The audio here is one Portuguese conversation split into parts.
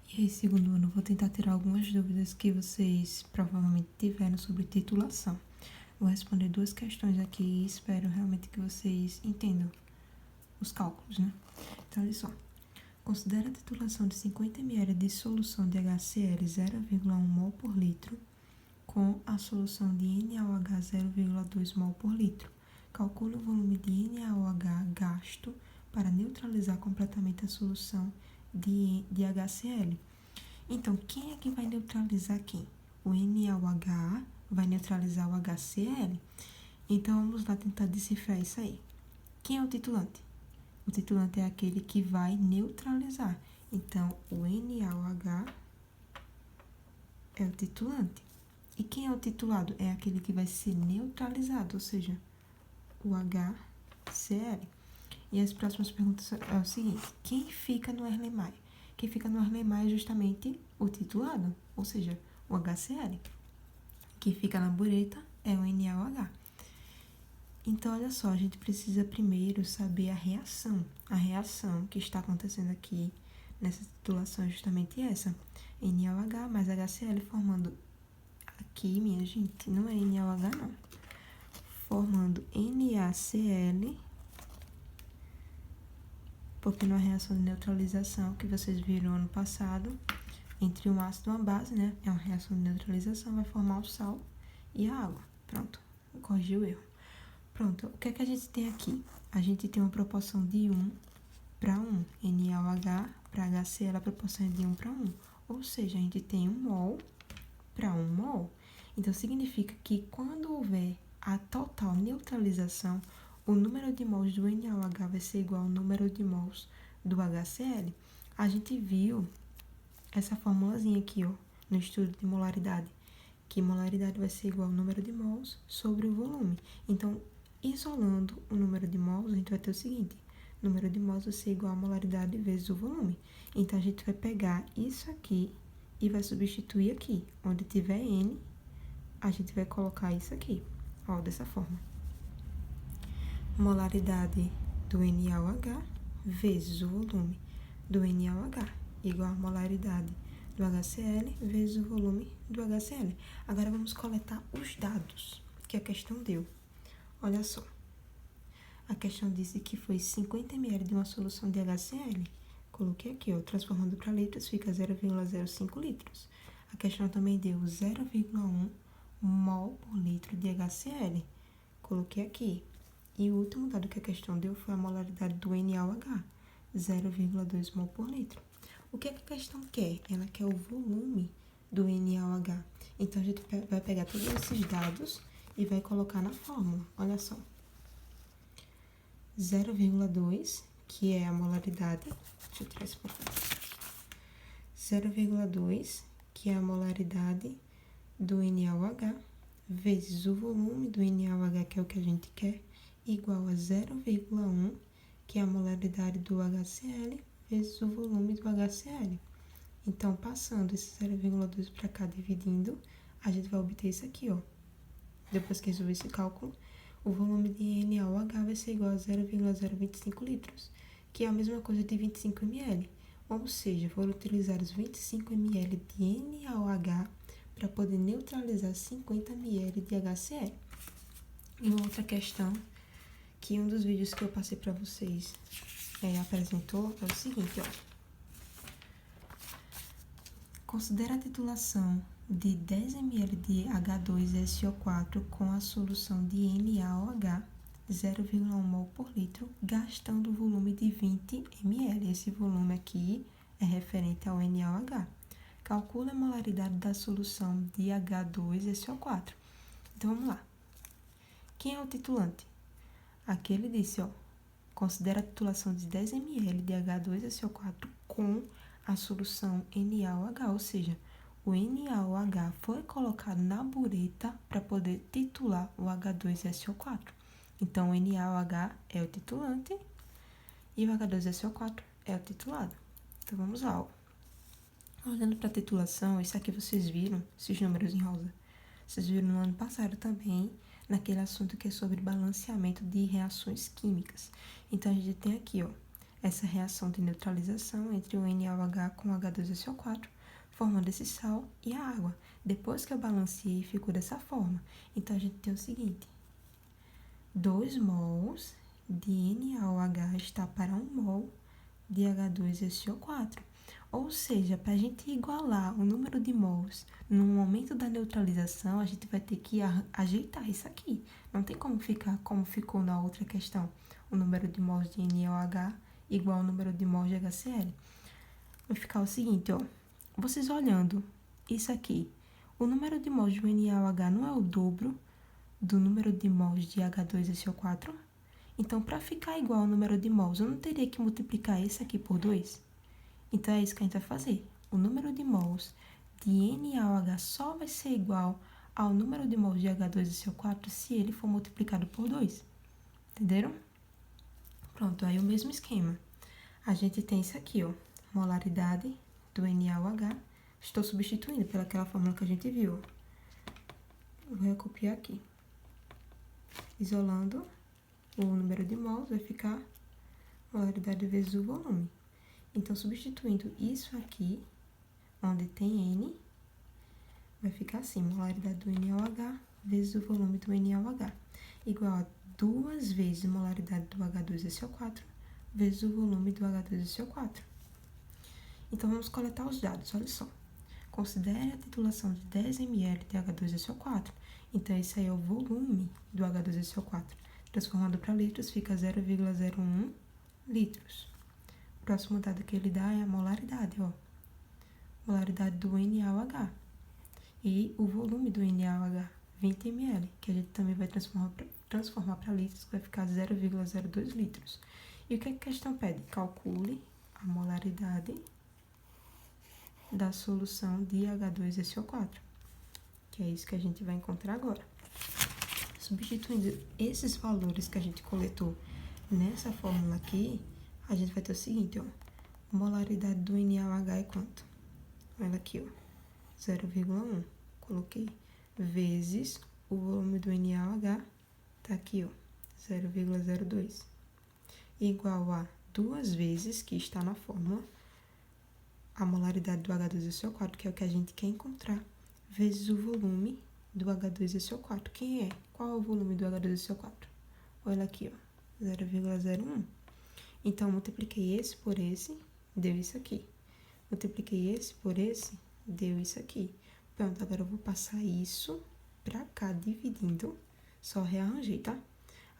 E aí, segundo ano, vou tentar tirar algumas dúvidas que vocês provavelmente tiveram sobre titulação. Vou responder 2 questões aqui e espero realmente que vocês entendam os cálculos, né? Então, olha só. Considera a titulação de 50 ml de solução de HCl 0,1 mol por litro com a solução de NaOH 0,2 mol por litro. Calcule o volume de NaOH gasto para neutralizar completamente a solução de HCl. Então, quem é que vai neutralizar quem? O NaOH vai neutralizar o HCl. Então, vamos lá tentar decifrar isso aí. Quem é o titulante? O titulante é aquele que vai neutralizar. Então, o NaOH é o titulante. E quem é o titulado? É aquele que vai ser neutralizado, ou seja, o HCl. E as próximas perguntas é o seguinte: quem fica no Erlenmeyer? Quem fica no Erlenmeyer é justamente o titulado, ou seja, o HCl. Quem fica na bureta é o NaOH. Então, olha só, a gente precisa primeiro saber a reação. A reação que está acontecendo aqui nessa titulação é justamente essa. NaOH mais HCl formando aqui, minha gente, não é NaOH não. Formando NaCl, porque numa reação de neutralização que vocês viram ano passado, entre um ácido e uma base, né? É uma reação de neutralização, vai formar o sal e a água. Pronto, corrigi o erro. Pronto, o que é que a gente tem aqui? A gente tem uma proporção de 1 para 1. NaOH para HCl, a proporção é de 1 para 1. Ou seja, a gente tem 1 mol para 1 mol. Então, significa que quando houver a total neutralização, o número de mols do NaOH vai ser igual ao número de mols do HCl. A gente viu essa formulazinha aqui, ó, no estudo de molaridade, que molaridade vai ser igual ao número de mols sobre o volume. Então, isolando o número de mols, a gente vai ter o seguinte: número de mols vai ser igual a molaridade vezes o volume. Então, a gente vai pegar isso aqui e vai substituir aqui. Onde tiver N, a gente vai colocar isso aqui, ó, dessa forma. Molaridade do NaOH vezes o volume do NaOH, igual a molaridade do HCl vezes o volume do HCl. Agora, vamos coletar os dados que a questão deu. Olha só. A questão disse que foi 50 ml de uma solução de HCl. Coloquei aqui, ó, transformando para litros, fica 0,05 litros. A questão também deu 0,1 mol por litro de HCl. Coloquei aqui. E o último dado que a questão deu foi a molaridade do NaOH, 0,2 mol por litro. O que é que a questão quer? Ela quer o volume do NaOH. Então, a gente vai pegar todos esses dados e vai colocar na fórmula. Olha só. 0,2, que é a molaridade. Deixa eu tirar esse papel. 0,2, que é a molaridade do NaOH, vezes o volume do NaOH, que é o que a gente quer, igual a 0,1, que é a molaridade do HCl, vezes o volume do HCl. Então, passando esse 0,2 para cá, dividindo, a gente vai obter isso aqui, ó. Depois que resolver esse cálculo, o volume de NaOH vai ser igual a 0,025 litros, que é a mesma coisa de 25 ml. Ou seja, foram utilizados 25 ml de NaOH para poder neutralizar 50 ml de HCl. E uma outra questão que um dos vídeos que eu passei para vocês apresentou é o seguinte, ó. Considera a titulação de 10 ml de H2SO4 com a solução de NaOH 0,1 mol por litro, gastando o volume de 20 ml. Esse volume aqui é referente ao NaOH. Calcula a molaridade da solução de H2SO4. Então, vamos lá. Quem é o titulante? Aqui ele disse, ó, considera a titulação de 10 ml de H2SO4 com a solução NaOH, ou seja, o NaOH foi colocado na bureta para poder titular o H2SO4. Então, o NaOH é o titulante e o H2SO4 é o titulado. Então, vamos lá, ó. Olhando para a titulação, isso aqui vocês viram, esses números em rosa. Vocês viram no ano passado também, naquele assunto que é sobre balanceamento de reações químicas. Então, a gente tem aqui, ó, essa reação de neutralização entre o NaOH com o H2SO4, formando esse sal e a água. Depois que eu balanceei, ficou dessa forma. Então, a gente tem o seguinte: 2 mols de NaOH está para 1 mol de H2SO4. Ou seja, para a gente igualar o número de mols no momento da neutralização, a gente vai ter que ajeitar isso aqui. Não tem como ficar como ficou na outra questão. O número de mols de NaOH igual ao número de mols de HCl. Vai ficar o seguinte, ó. Vocês olhando isso aqui, o número de mols do NaOH não é o dobro do número de mols de H2SO4? Então, para ficar igual ao número de mols, eu não teria que multiplicar esse aqui por 2? Então, é isso que a gente vai fazer. O número de mols de NaOH só vai ser igual ao número de mols de H2SO4 se ele for multiplicado por 2. Entenderam? Pronto, aí o mesmo esquema. A gente tem isso aqui, ó. Molaridade do NaOH. Estou substituindo pelaquela fórmula que a gente viu. Vou recopiar aqui. Isolando o número de mols, vai ficar molaridade vezes o volume. Então, substituindo isso aqui, onde tem N, vai ficar assim, molaridade do NaOH vezes o volume do NaOH, igual a 2 vezes a molaridade do H2SO4 vezes o volume do H2SO4. Então, vamos coletar os dados, olha só. Considere a titulação de 10 ml de H2SO4. Então, esse aí é o volume do H2SO4. Transformando para litros, fica 0,01 litros. O próximo dado que ele dá é a molaridade, ó. Molaridade do NaOH. E o volume do NaOH, 20 ml, que a gente também vai transformar para litros, que vai ficar 0,02 litros. E o que a questão pede? Calcule a molaridade da solução de H2SO4, que é isso que a gente vai encontrar agora. Substituindo esses valores que a gente coletou nessa fórmula aqui, a gente vai ter o seguinte, ó. Molaridade do NaOH é quanto? Olha aqui, ó. 0,1. Coloquei. Vezes o volume do NaOH, tá aqui, ó. 0,02. Igual a 2 vezes, que está na fórmula, a molaridade do H2SO4, que é o que a gente quer encontrar, vezes o volume do H2SO4. Quem é? Qual é o volume do H2SO4? Olha aqui, ó. 0,01. Então, multipliquei esse por esse, deu isso aqui. Multipliquei esse por esse, deu isso aqui. Pronto, agora eu vou passar isso pra cá, dividindo. Só rearranjei, tá?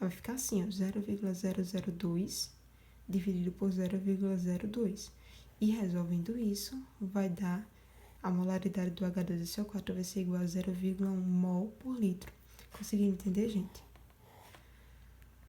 Vai ficar assim, ó, 0,002 dividido por 0,02. E resolvendo isso, vai dar a molaridade do H2SO4 vai ser igual a 0,1 mol por litro. Conseguiram entender, gente?